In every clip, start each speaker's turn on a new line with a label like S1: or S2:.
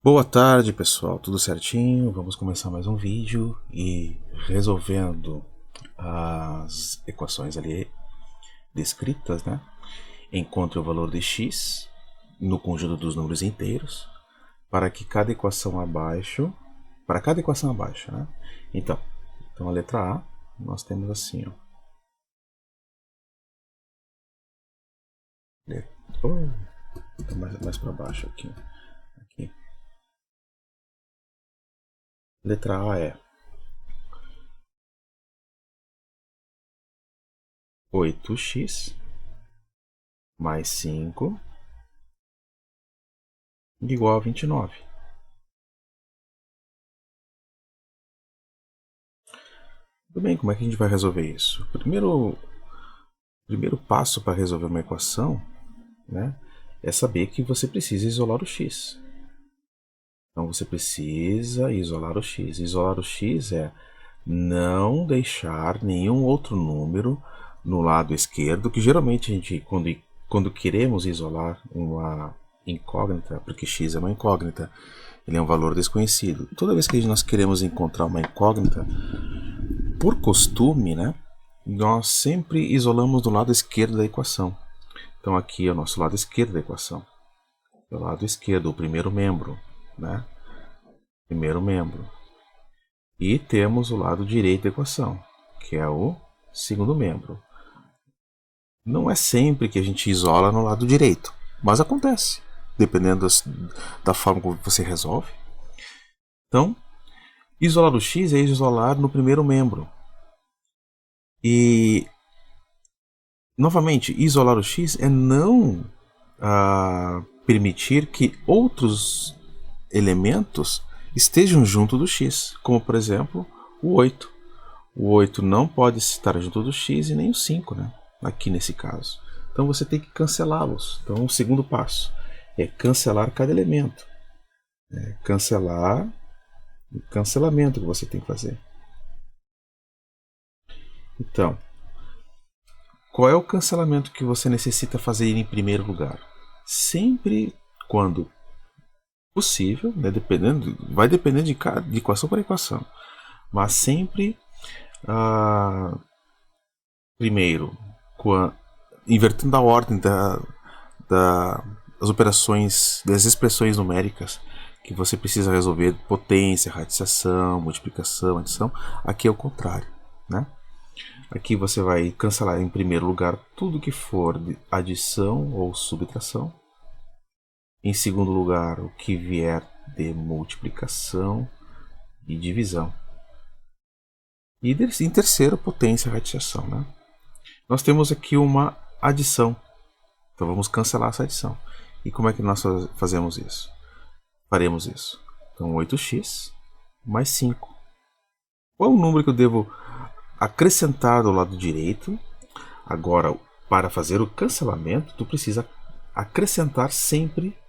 S1: Boa tarde, pessoal, tudo certinho? Vamos começar mais um vídeo e resolvendo as equações ali descritas, né? Encontre o valor de x no conjunto dos números inteiros para cada equação abaixo, né? Então a letra A, nós temos assim, ó. Tá mais para baixo aqui. Letra A é 8x mais 5 igual a 29. Tudo bem, como é que a gente vai resolver isso? Primeiro passo para resolver uma equação, né, é saber que você precisa isolar o x. Então você precisa isolar o x. Isolar o x é não deixar nenhum outro número no lado esquerdo, que geralmente a gente, quando queremos isolar uma incógnita, porque x é uma incógnita, ele é um valor desconhecido. Toda vez que nós queremos encontrar uma incógnita, por costume, né, nós sempre isolamos do lado esquerdo da equação. Então aqui é o nosso lado esquerdo da equação. É o lado esquerdo, o primeiro membro, né? Primeiro membro. E temos o lado direito da equação, que é o segundo membro. Não é sempre que a gente isola no lado direito, mas acontece, dependendo da forma como você resolve. Então, isolar o x é isolar no primeiro membro. E, novamente, isolar o x é não permitir que outros elementos estejam junto do x, como por exemplo o 8. O 8 não pode estar junto do x e nem o 5, né? Aqui nesse caso. Então você tem que cancelá-los. Então o segundo passo é cancelar cada elemento. Cancelar o cancelamento que você tem que fazer. Então, qual é o cancelamento que você necessita fazer em primeiro lugar? Sempre quando possível, né, vai depender de equação para equação, mas sempre primeiro invertendo a ordem das operações, das expressões numéricas que você precisa resolver: potência, radiciação, multiplicação, adição. Aqui é o contrário, né? Aqui você vai cancelar em primeiro lugar tudo que for de adição ou subtração. Em segundo lugar, o que vier de multiplicação e divisão. E em terceiro, potência e radiciação, né? Nós temos aqui uma adição. Então vamos cancelar essa adição. E como é que nós fazemos isso? Faremos isso. Então 8x mais 5. Qual é o número que eu devo acrescentar do lado direito? Agora, para fazer o cancelamento, tu precisa acrescentar sempre.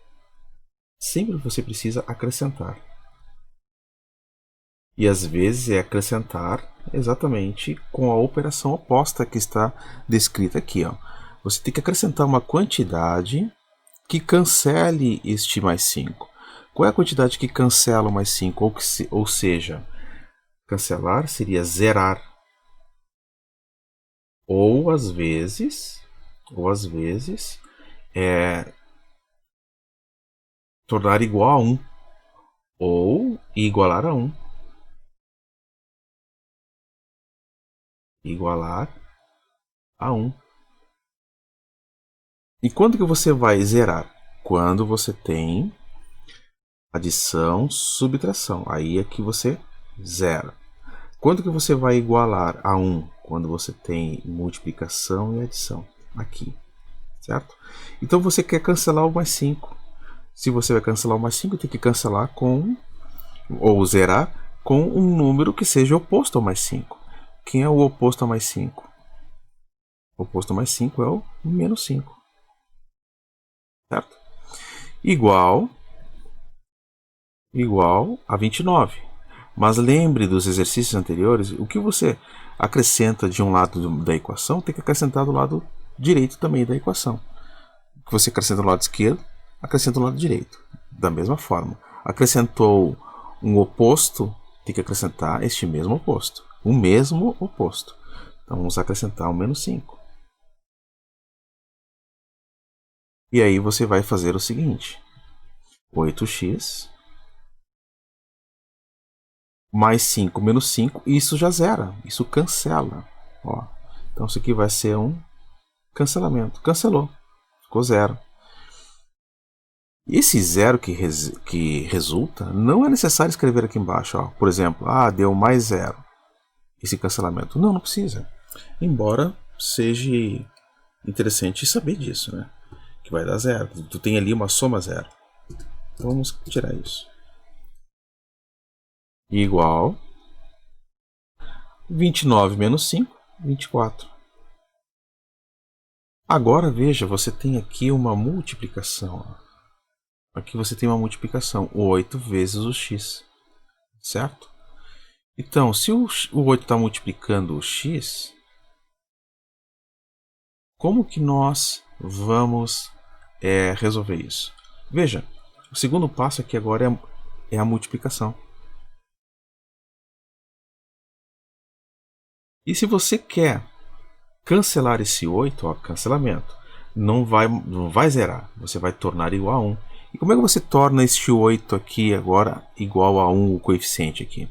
S1: Sempre você precisa acrescentar. E às vezes é acrescentar exatamente com a operação oposta que está descrita aqui. Ó. Você tem que acrescentar uma quantidade que cancele este mais 5. Qual é a quantidade que cancela o mais 5? Ou seja, cancelar seria zerar. Ou às vezes tornar igual a 1. Ou igualar a 1. Igualar a 1. E quando que você vai zerar? Quando você tem adição, subtração. Aí é que você zera. Quando que você vai igualar a 1? Quando você tem multiplicação e adição. Aqui. Certo? Então você quer cancelar o mais 5. Se você vai cancelar o mais 5, tem que cancelar com, ou zerar, com um número que seja oposto ao mais 5. Quem é o oposto ao mais 5? O oposto ao mais 5 é o menos 5. Certo? Igual a 29. Mas lembre dos exercícios anteriores, o que você acrescenta de um lado da equação tem que acrescentar do lado direito também da equação. O que você acrescenta do lado esquerdo, acrescenta do lado direito. Da mesma forma. Acrescentou um oposto, tem que acrescentar este mesmo oposto. O mesmo oposto. Então vamos acrescentar o menos 5. E aí você vai fazer o seguinte. 8x mais 5 menos 5, isso já zera, isso cancela. Ó. Então isso aqui vai ser um cancelamento. Cancelou, ficou zero. Esse zero que resulta, não é necessário escrever aqui embaixo. Ó. Por exemplo, deu mais zero. Esse cancelamento. Não precisa. Embora seja interessante saber disso, né? Que vai dar zero. Tu tem ali uma soma zero. Então vamos tirar isso. Igual 29 menos 5, 24. Agora veja, você tem aqui uma multiplicação. Aqui você tem uma multiplicação, 8 vezes o x, certo? Então, se o 8 está multiplicando o x, como que nós vamos resolver isso? Veja, o segundo passo aqui agora é a multiplicação. E se você quer cancelar esse 8, ó, cancelamento, não vai zerar, você vai tornar igual a 1. E como é que você torna este 8 aqui agora igual a 1, o coeficiente aqui?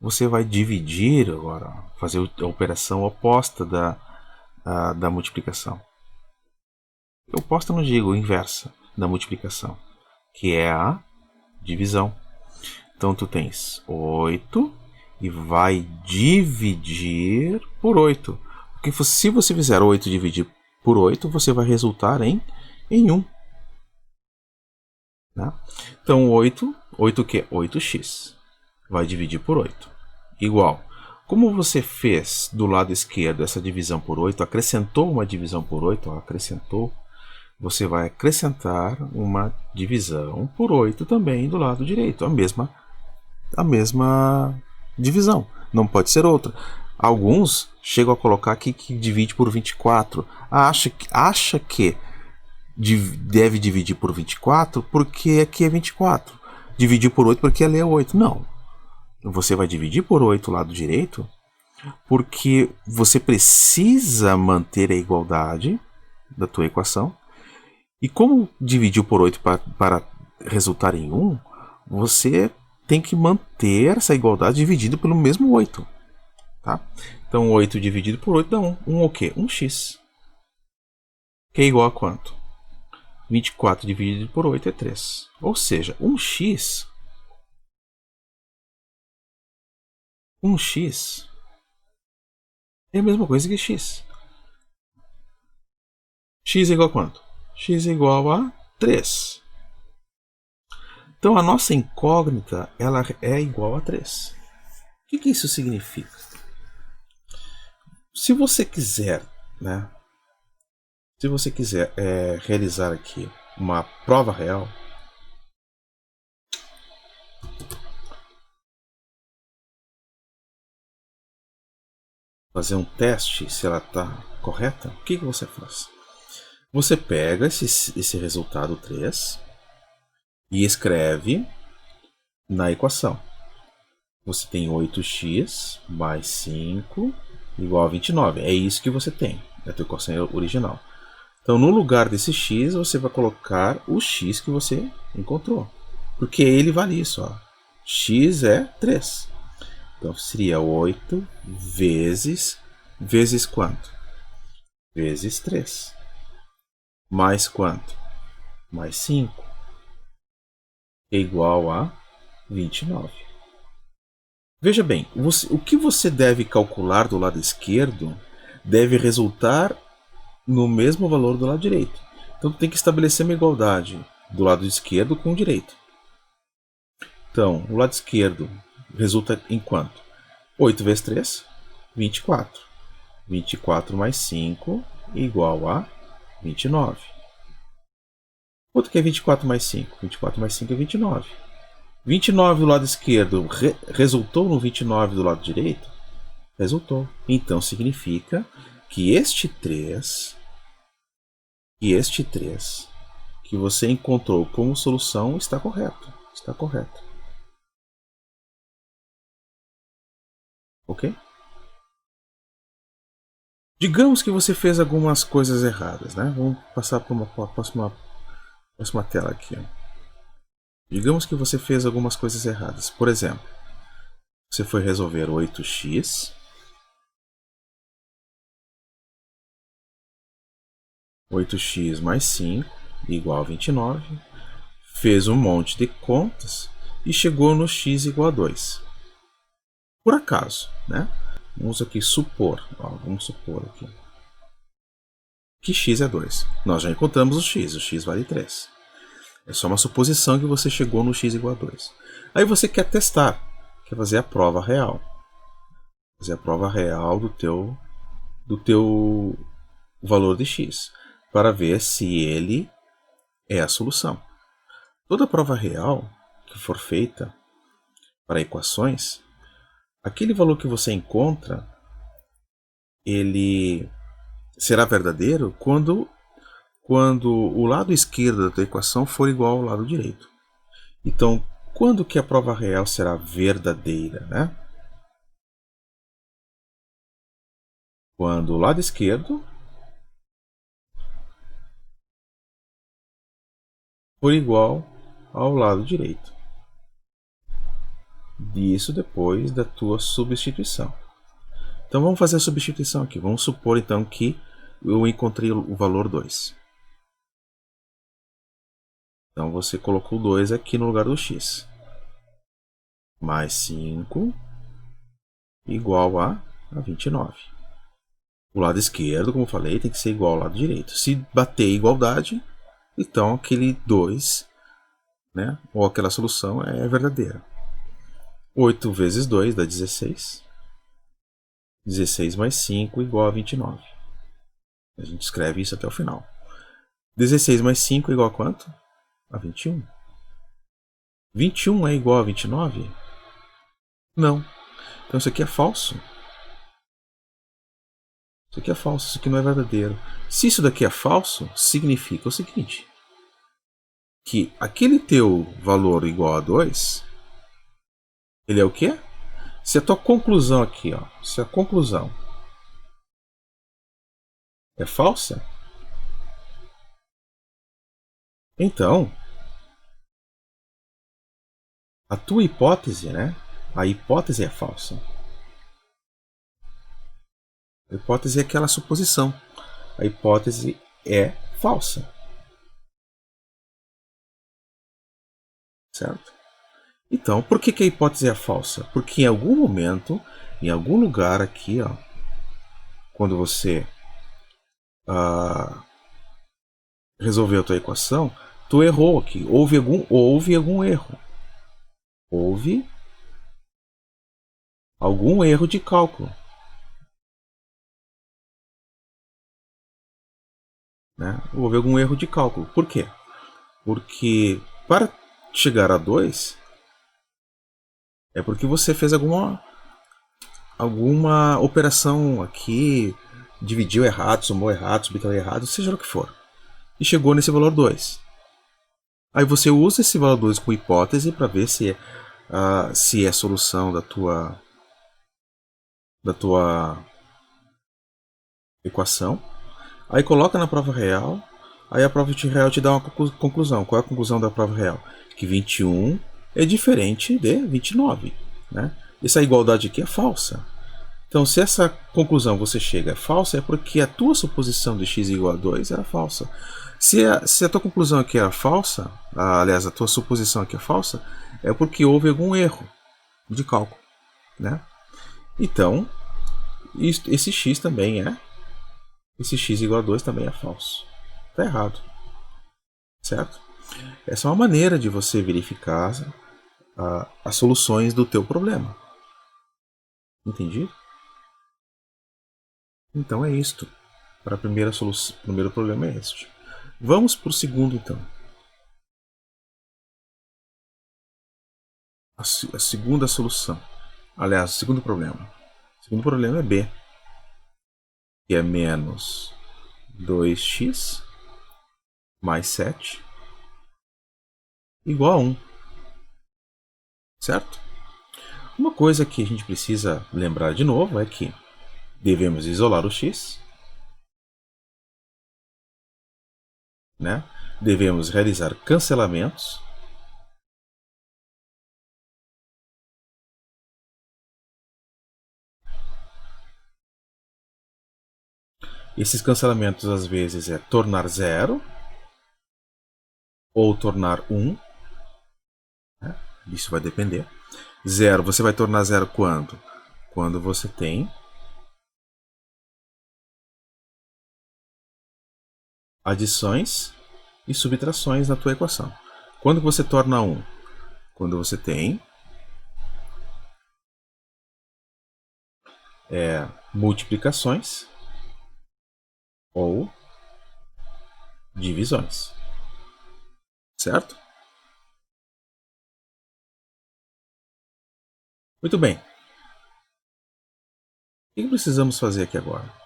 S1: Você vai dividir agora, fazer a operação oposta da multiplicação. Oposta não digo, inversa da multiplicação, que é a divisão. Então tu tens 8 e vai dividir por 8. Porque se você fizer 8 dividir por 8, você vai resultar em 1. Né? Então 8 o que? 8x. Vai dividir por 8. Igual. Como você fez do lado esquerdo essa divisão por 8, acrescentou uma divisão por 8, acrescentou, você vai acrescentar uma divisão por 8 também do lado direito. A mesma divisão. Não pode ser outra. Alguns chegam a colocar aqui que divide por 24. Acha que deve dividir por 24 porque aqui é 24. Dividir por 8 porque ali é 8. Não. Você vai dividir por 8 lado direito porque você precisa manter a igualdade da tua equação. E como dividiu por 8 para resultar em 1, você tem que manter essa igualdade dividida pelo mesmo 8. Tá? Então 8 dividido por 8 dá 1. 1 o quê? 1x. Que é igual a quanto? 24 dividido por 8 é 3. Ou seja, 1x é a mesma coisa que x. X é igual a quanto? X é igual a 3. Então a nossa incógnita ela é igual a 3. O que isso significa? Se você quiser, né? Se você quiser realizar aqui uma prova real, fazer um teste se ela está correta, o que você faz? Você pega esse resultado 3 e escreve na equação. Você tem 8x mais 5 igual a 29. É isso que você tem, é a tua equação original. Então, no lugar desse x, você vai colocar o x que você encontrou. Porque ele vale isso. Ó. X é 3. Então, seria 8 vezes quanto? Vezes 3. Mais quanto? Mais 5. É igual a 29. Veja bem, o que você deve calcular do lado esquerdo deve resultar no mesmo valor do lado direito. Então tem que estabelecer uma igualdade do lado esquerdo com o direito. Então, o lado esquerdo resulta em quanto? 8 vezes 3, 24. 24 mais 5 igual a 29. Quanto que é 24 mais 5? 24 mais 5 é 29. 29 do lado esquerdo resultou no 29 do lado direito? Resultou. Então significa que este 3 que você encontrou como solução está correto. Está correto. Ok? Digamos que você fez algumas coisas erradas, né? Vamos passar para uma próxima tela aqui. Ó. Digamos que você fez algumas coisas erradas. Por exemplo, você foi resolver 8x. 8x mais 5 igual a 29. Fez um monte de contas e chegou no x igual a 2. Por acaso, né? Vamos aqui supor. Ó, vamos supor aqui. Que x é 2. Nós já encontramos o x vale 3. É só uma suposição que você chegou no x igual a 2. Aí você quer testar, quer fazer a prova real. Fazer a prova real do teu valor de x, para ver se ele é a solução. Toda prova real que for feita para equações, aquele valor que você encontra, ele será verdadeiro quando o lado esquerdo da tua equação for igual ao lado direito. Então, quando que a prova real será verdadeira, né? Quando o lado esquerdo for igual ao lado direito. Isso depois da tua substituição. Então vamos fazer a substituição aqui. Vamos supor então que eu encontrei o valor 2. Então você colocou 2 aqui no lugar do x. Mais 5 igual a 29. O lado esquerdo, como eu falei, tem que ser igual ao lado direito. Se bater igualdade, então aquele 2, né, ou aquela solução é verdadeira. 8 vezes 2 dá 16. 16 mais 5 igual a 29. A gente escreve isso até o final. 16 mais 5 igual a quanto? A 21. 21 é igual a 29? Não. Então isso aqui é falso. Isso aqui é falso, isso aqui não é verdadeiro. Se isso daqui é falso, significa o seguinte. Que aquele teu valor igual a 2, ele é o quê? Se a tua conclusão aqui, ó, se a conclusão é falsa, então a tua hipótese, né? A hipótese é falsa. A hipótese é aquela suposição. A hipótese é falsa. Certo? Então, por que a hipótese é falsa? Porque em algum momento, em algum lugar aqui, ó, quando você resolveu a tua equação, tu errou aqui. Houve algum erro. Houve algum erro de cálculo. Né? Houve algum erro de cálculo. Por quê? Porque para chegar a 2, é porque você fez alguma operação aqui, dividiu errado, somou errado, subtraiu errado, seja o que for. E chegou nesse valor 2. Aí você usa esse valor 2 como hipótese para ver se é a solução da tua equação. Aí coloca na prova real. Aí a prova real te dá uma conclusão. Qual é a conclusão da prova real? Que 21 é diferente de 29. Né? Essa igualdade aqui é falsa. Então, se essa conclusão você chega é falsa, é porque a tua suposição de x igual a 2 era falsa. Se a tua conclusão aqui era falsa, aliás, a tua suposição aqui é falsa, é porque houve algum erro de cálculo. Né? Então, esse x também esse x igual a 2 também é falso. Está errado. Certo? Essa é uma maneira de você verificar as soluções do teu problema. Entendido? Então é isto. Para a primeira solução, o primeiro problema é este. Vamos para o segundo, então. A segunda solução. Aliás, o segundo problema. O segundo problema é B, que é menos 2x mais 7 igual a 1. certo? Uma coisa que a gente precisa lembrar de novo é que devemos isolar o x, né? Devemos realizar cancelamentos, esses cancelamentos às vezes é tornar zero ou tornar 1, né? Isso vai depender. Zero, você vai tornar zero quando? Quando você tem adições e subtrações na tua equação. Quando você torna 1? Quando você tem multiplicações ou divisões, certo? Muito bem. O que precisamos fazer aqui agora?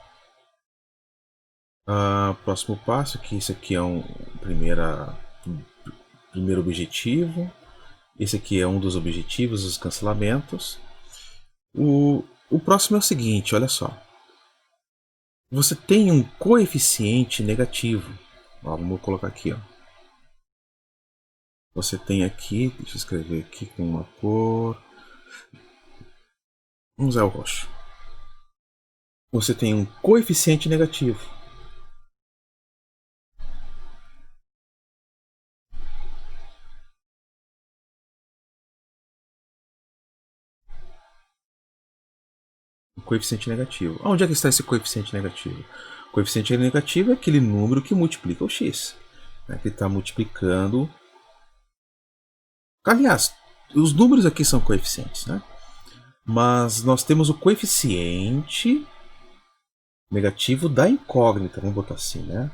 S1: Próximo passo, que isso aqui é um primeiro objetivo. Esse aqui é um dos objetivos, os cancelamentos. O próximo é o seguinte, olha só. Você tem um coeficiente negativo. Vamos colocar aqui, ó. Você tem aqui, deixa eu escrever aqui com uma cor. Vamos usar o roxo. Você tem um coeficiente negativo. Um coeficiente negativo. Onde é que está esse coeficiente negativo? O coeficiente negativo é aquele número que multiplica o x, né, que está multiplicando. Aliás, os números aqui são coeficientes, né? Mas nós temos o coeficiente negativo da incógnita, vamos botar assim, né?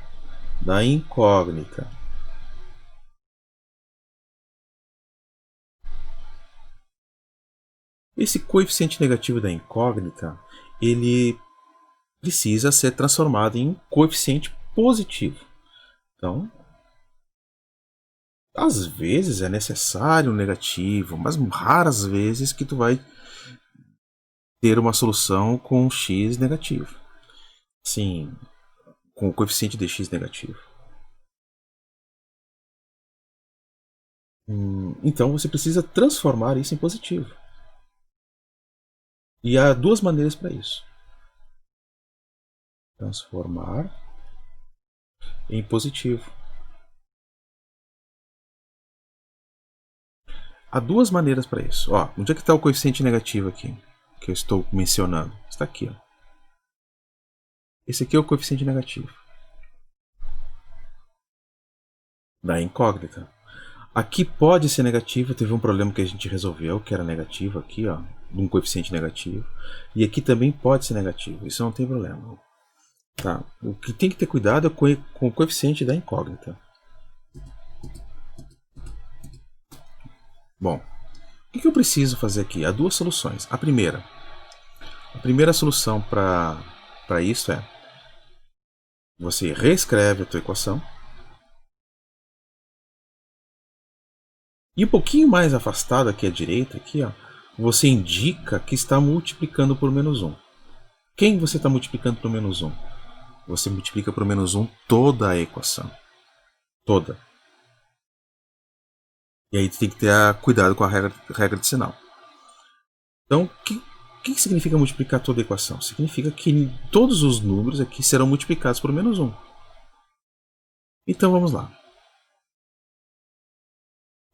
S1: Da incógnita. Esse coeficiente negativo da incógnita, ele precisa ser transformado em coeficiente positivo. Então, às vezes é necessário um negativo, mas raras vezes que tu vai ter uma solução com x negativo. Sim, com o coeficiente de x negativo. Então você precisa transformar isso em positivo. E há duas maneiras para isso. Transformar em positivo. Há duas maneiras para isso. Ó, onde é que está o coeficiente negativo aqui? Que eu estou mencionando. Está aqui. Ó. Esse aqui é o coeficiente negativo da incógnita. Aqui pode ser negativo, teve um problema que a gente resolveu, que era negativo aqui, ó, um coeficiente negativo. E aqui também pode ser negativo, isso não tem problema. Tá. O que tem que ter cuidado é com o coeficiente da incógnita. Bom, o que eu preciso fazer aqui? Há duas soluções. A primeira solução para isso é você reescreve a tua equação e um pouquinho mais afastado aqui à direita, aqui, ó, você indica que está multiplicando por menos 1. Quem você está multiplicando por menos 1? Você multiplica por menos 1 toda a equação. Toda. E aí tem que ter cuidado com a regra de sinal. Então, o que significa multiplicar toda a equação? Significa que todos os números aqui serão multiplicados por menos 1. Então vamos lá.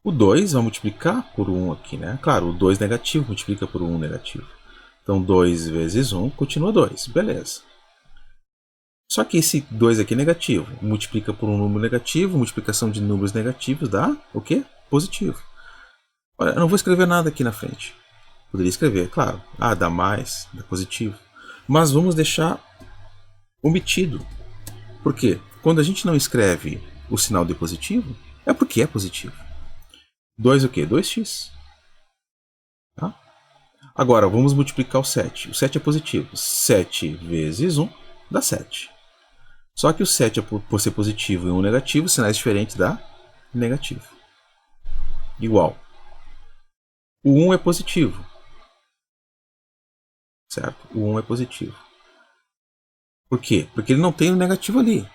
S1: O 2 vai multiplicar por 1 aqui, né? Claro, o 2 negativo multiplica por 1 negativo. Então 2 vezes 1 continua 2. Beleza. Só que esse 2 aqui é negativo. Multiplica por um número negativo, multiplicação de números negativos dá o quê? Positivo. Olha, eu não vou escrever nada aqui na frente. Poderia escrever, claro. Dá mais, dá positivo. Mas vamos deixar omitido. Por quê? Quando a gente não escreve o sinal de positivo, é porque é positivo. 2 o quê? 2x. Tá? Agora, vamos multiplicar o 7. O 7 é positivo. 7 vezes 1 dá 7. Só que o 7, por ser positivo e 1 negativo, sinais diferentes dá negativo. Igual. O 1 é positivo. Certo? O 1 é positivo. Por quê? Porque ele não tem o negativo ali.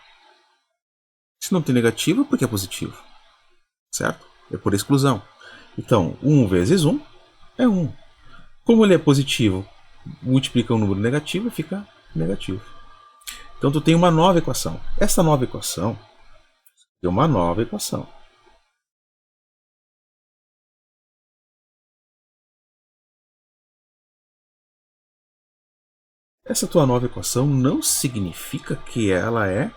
S1: Se não tem negativo, é porque é positivo. Certo? É por exclusão. Então, 1 vezes 1 é 1. Como ele é positivo, multiplica um número negativo e fica negativo. Então, tu tem uma nova equação. Essa nova equação é uma nova equação. Essa tua nova equação não significa que ela é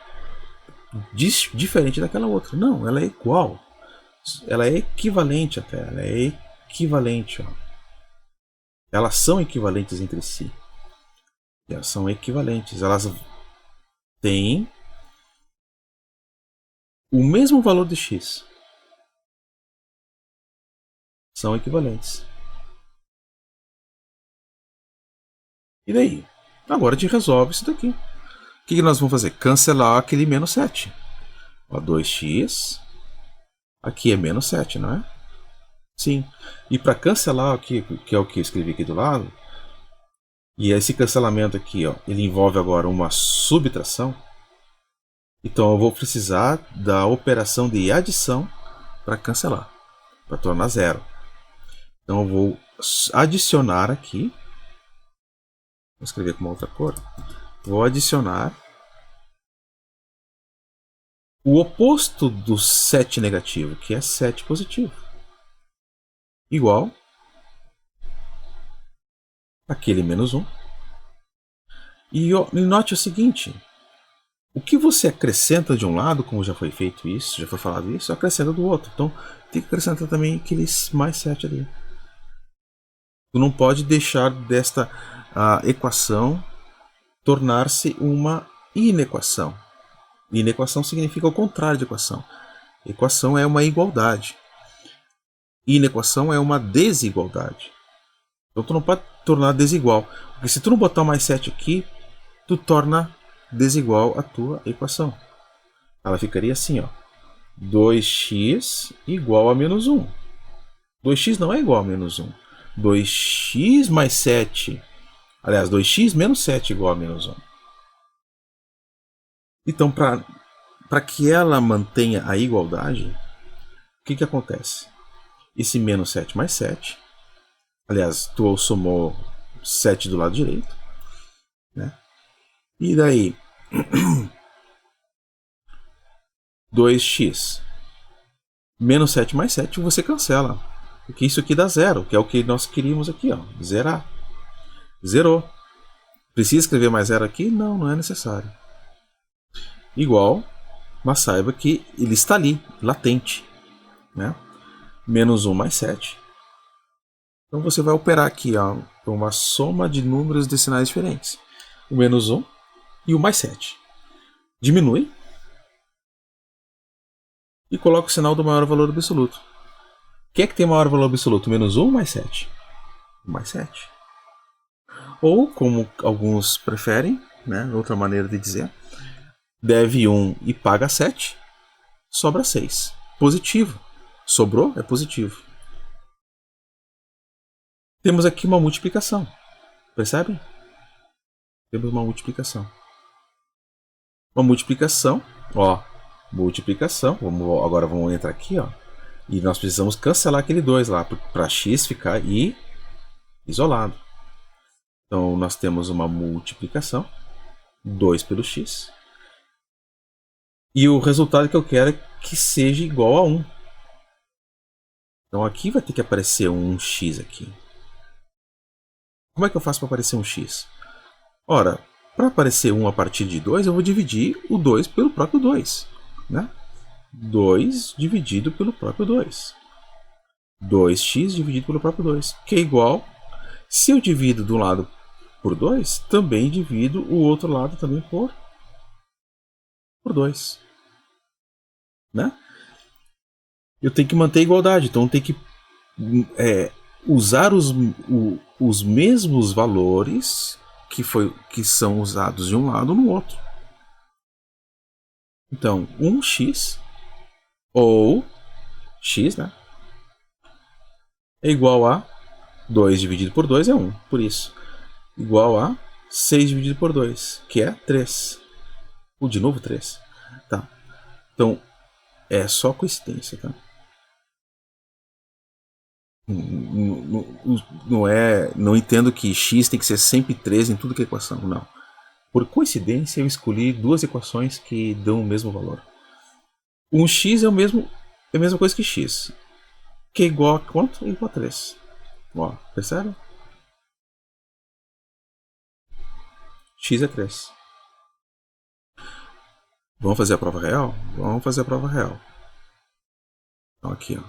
S1: diferente daquela outra. Não, ela é igual. Ela é equivalente até. Ela é equivalente. Ó. Elas são equivalentes entre si. Elas são equivalentes. Elas têm o mesmo valor de x. São equivalentes. E daí? Agora a gente resolve isso daqui. O que nós vamos fazer? Cancelar aquele menos 7. Ó, 2x. Aqui é menos 7, não é? Sim. E para cancelar aqui, que é o que eu escrevi aqui do lado, e esse cancelamento aqui, ó, ele envolve agora uma subtração. Então eu vou precisar da operação de adição para cancelar, para tornar zero. Então eu vou adicionar aqui. Vou escrever com uma outra cor. Vou adicionar o oposto do 7 negativo, que é 7 positivo. Igual aquele menos 1. E note o seguinte. O que você acrescenta de um lado, como já foi feito isso, já foi falado isso, acrescenta do outro. Então tem que acrescentar também aqueles mais 7 ali. Tu não pode deixar desta equação tornar-se uma inequação. Inequação significa o contrário de equação. Equação é uma igualdade. Inequação é uma desigualdade. Então tu não pode tornar desigual. Porque se tu não botar mais 7 aqui, tu torna desigual a tua equação. Ela ficaria assim, ó. 2x igual a menos 1. 2x não é igual a menos 1. 2x mais 7. Aliás, 2x menos 7 igual a menos 1. Então, para que ela mantenha a igualdade, o que acontece? Esse menos 7 mais 7. Aliás, tu somou 7 do lado direito. Né? E daí, 2x menos 7 mais 7 você cancela. Porque isso aqui dá zero, que é o que nós queríamos aqui, ó, zerar. Zerou. Precisa escrever mais zero aqui? Não, não é necessário. Igual, mas saiba que ele está ali, latente. Né? Menos 1 mais 7. Então você vai operar aqui ó, uma soma de números decimais diferentes. O menos 1 e o mais 7. Diminui e coloca o sinal do maior valor absoluto. Quem é que tem maior valor absoluto? Menos 1 ou mais 7? Mais 7. Ou, como alguns preferem, né, outra maneira de dizer, deve 1 e paga 7, sobra 6. Positivo. Sobrou é positivo. Temos aqui uma multiplicação. Percebem? Temos uma multiplicação. Uma multiplicação, ó, multiplicação. Agora vamos entrar aqui, ó. E nós precisamos cancelar aquele 2 lá para x ficar isolado. Então nós temos uma multiplicação, 2 pelo x. E o resultado que eu quero é que seja igual a 1. Então aqui vai ter que aparecer um x aqui. Como é que eu faço para aparecer um x? Ora, para aparecer 1 a partir de 2, eu vou dividir o 2 pelo próprio 2. Né? 2 dividido pelo próprio 2. 2x dividido pelo próprio 2, que é igual, se eu divido de um lado por 2, também divido o outro lado também por 2. Né? Eu tenho que manter a igualdade, então eu tenho que usar os mesmos valores que são usados de um lado no outro. Então, 1x ou x, né, é igual a 2 dividido por 2 é 1, por isso. Igual a 6 dividido por 2, que é 3. De novo 3. Tá. Então, é só coincidência, tá? Não entendo que x tem que ser sempre 3 em tudo que é equação, não. Por coincidência, eu escolhi duas equações que dão o mesmo valor. Um x é a mesma coisa que x, que é igual a quanto? Igual a 3. Ó, percebe? X é 3. Vamos fazer a prova real? Vamos fazer a prova real. Então, aqui, ó.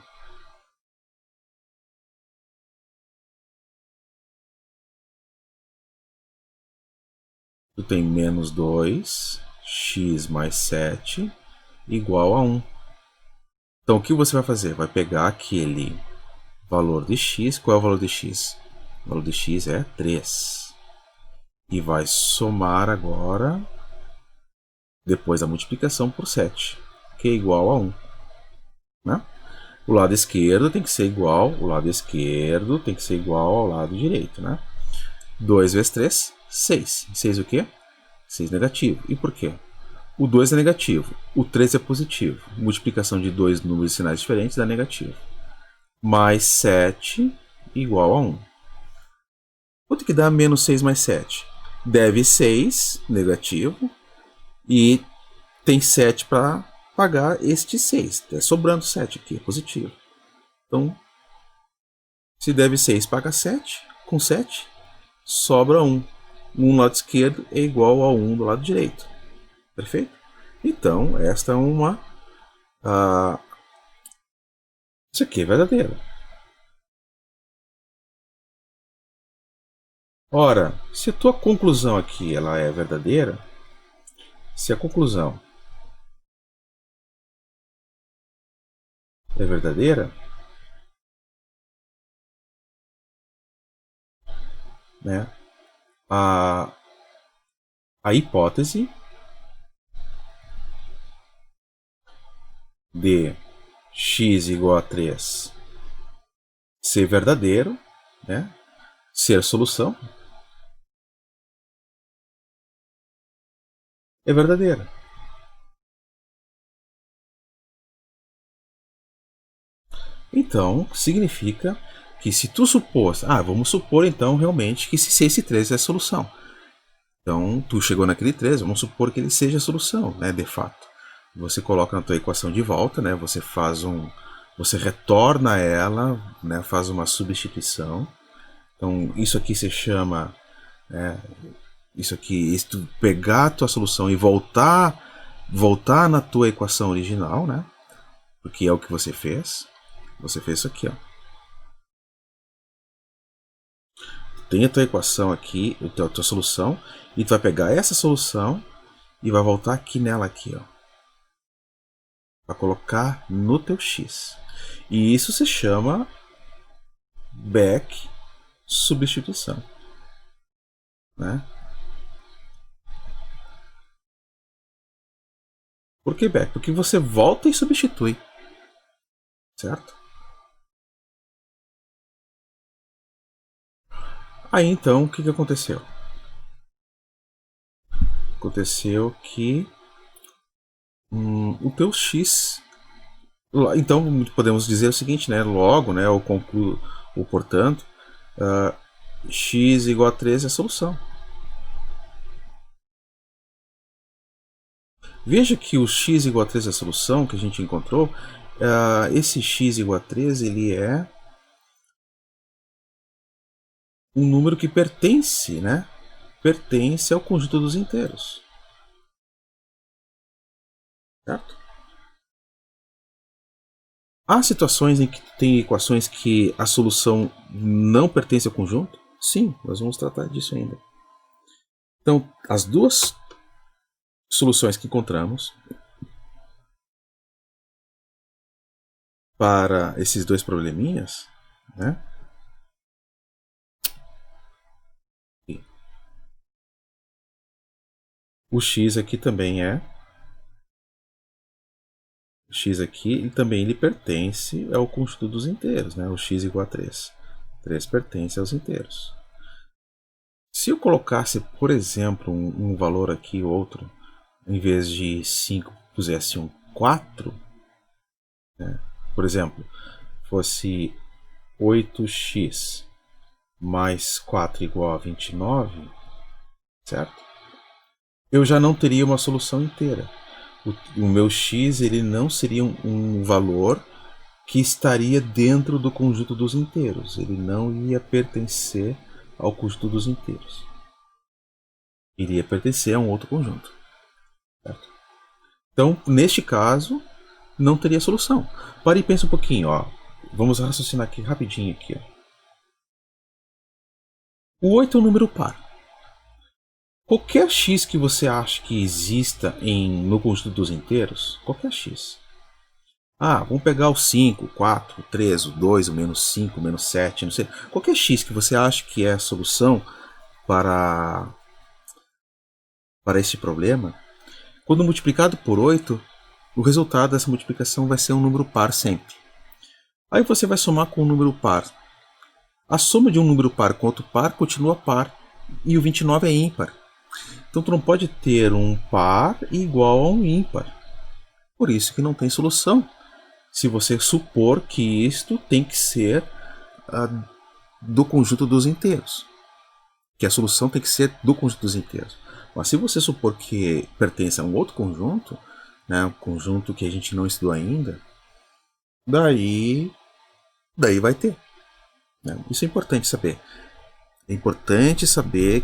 S1: Tu tem menos 2, x mais 7, igual a 1. Então, o que você vai fazer? Vai pegar aquele valor de x. Qual é o valor de x? O valor de x é 3. E vai somar agora, depois da multiplicação, por 7, que é igual a 1. Né? O lado esquerdo tem que ser igual, o lado esquerdo tem que ser igual ao lado direito. Né? 2 vezes 3, 6. 6 o quê? 6 negativo. E por quê? O 2 é negativo, o 3 é positivo. Multiplicação de dois números de sinais diferentes dá negativo. Mais 7 igual a 1. Quanto que dá menos 6 mais 7? Deve 6, negativo, e tem 7 para pagar este 6. Está sobrando 7 aqui, positivo. Então, se deve 6, paga 7. Com 7, sobra 1. 1 do lado esquerdo é igual a 1 do lado direito. Perfeito? Então, esta é uma... isso aqui é verdadeiro. Ora, se a tua conclusão aqui ela é verdadeira, se a conclusão é verdadeira, né, a hipótese de x igual a 3 ser verdadeiro, né, ser solução, é verdadeira. Então, significa que se tu supor, vamos supor então realmente que se esse 3 é a solução. Então, tu chegou naquele 3, vamos supor que ele seja a solução, né, de fato. Você coloca na tua equação de volta, né, você retorna ela, né, faz uma substituição. Então, isso aqui se chama, isso aqui, se tu pegar a tua solução e voltar na tua equação original, né, porque é o que você fez isso aqui, ó. Tem a tua equação aqui, a tua solução, e tu vai pegar essa solução e vai voltar aqui nela aqui, ó, para colocar no teu x. E isso se chama back substituição, né? Por que back? Porque você volta e substitui, certo? Aí então, o que aconteceu? Aconteceu que o teu x... Então, podemos dizer o seguinte, né? Logo, né? Ou concluo, ou portanto, x igual a 13 é a solução. Veja que o x igual a 13 é a solução que a gente encontrou. Esse x igual a 13 ele é um número que pertence, né? Pertence ao conjunto dos inteiros. Certo? Há situações em que tem equações que a solução não pertence ao conjunto? Sim, nós vamos tratar disso ainda. Então, as duas soluções que encontramos para esses dois probleminhas, né? O x aqui também é... O x aqui ele também pertence ao conjunto dos inteiros, né? O x igual a 3. 3 pertence aos inteiros. Se eu colocasse, por exemplo, um valor aqui outro, em vez de 5 pusesse um 4, né? Por exemplo, fosse 8x mais 4 igual a 29, certo? Eu já não teria uma solução inteira. O meu x ele não seria um valor que estaria dentro do conjunto dos inteiros. Ele não ia pertencer ao conjunto dos inteiros. Iria pertencer a um outro conjunto. Certo? Então, neste caso, não teria solução. Pare e pense um pouquinho. Ó. Vamos raciocinar aqui rapidinho. Aqui, ó. O 8 é um número par. Qualquer x que você acha que exista no conjunto dos inteiros, qualquer x. Vamos pegar o 5, o 4, o 3, o 2, o menos 5, o menos 7, não sei. Qualquer x que você acha que é a solução para este problema, quando multiplicado por 8, o resultado dessa multiplicação vai ser um número par sempre. Aí você vai somar com um número par. A soma de um número par com outro par continua par, e o 29 é ímpar. Então tu não pode ter um par igual a um ímpar. Por isso que não tem solução. Se você supor que isto tem que ser do conjunto dos inteiros. Que a solução tem que ser do conjunto dos inteiros. Mas se você supor que pertence a um outro conjunto, né, um conjunto que a gente não estudou ainda, daí vai ter. Né? Isso é importante saber. É importante saber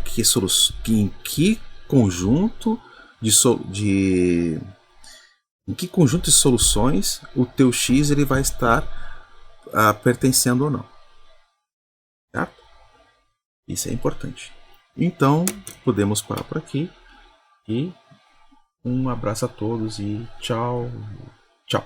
S1: em que conjunto de soluções o teu x ele vai estar pertencendo ou não. Certo? Isso é importante. Então, podemos parar por aqui. E um abraço a todos e tchau. Tchau.